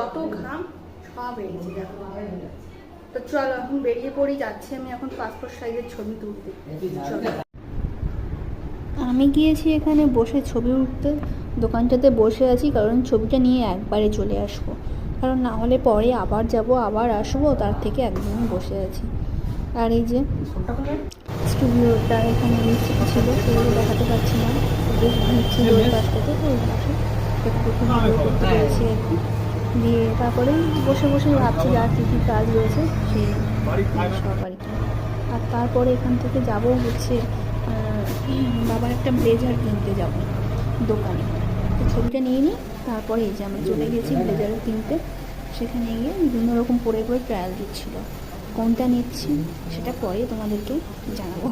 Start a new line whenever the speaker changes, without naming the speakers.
যত ঘাম সব বেরিয়েছে দেখো। তো চলো এখন বেরিয়ে পড়ি, যাচ্ছি আমি এখন পাসপোর্ট সাইজের ছবি তুলতে। চলো। আমি গিয়েছি এখানে বসে ছবি উঠতে, দোকানটাতে বসে আছি, কারণ ছবিটা নিয়ে একবারে চলে আসবো, কারণ না হলে পরে আবার যাব আবার আসবো, তার থেকে একদমই বসে আছি। আর এই যে স্টুডিওটা এখানে ছিল, সেগুলো দেখাতে পারছি না, বেশ ভিড় ছিল ওই পাশটাতে, তো ওই পাশে একটু ভিডিও করতে পেরেছি আর কি। দিয়ে তারপরে বসে বসে ভাবছি আর কী কী কাজ রয়েছে সেই সব আর কি। আর তারপরে এখান থেকে যাব হচ্ছে বাবার একটা ব্লেজার কিনতে যাব দোকানে। তো ছবিটা নিয়ে নিই, তারপরে এই যে আমরা চলে গেছি ব্লেজার কিনতে। সেখানে গিয়ে বিভিন্ন রকম পরে পরে ট্রায়াল দিচ্ছিলো, কোনটা নিচ্ছি সেটা পরে তোমাদেরকে জানাবো।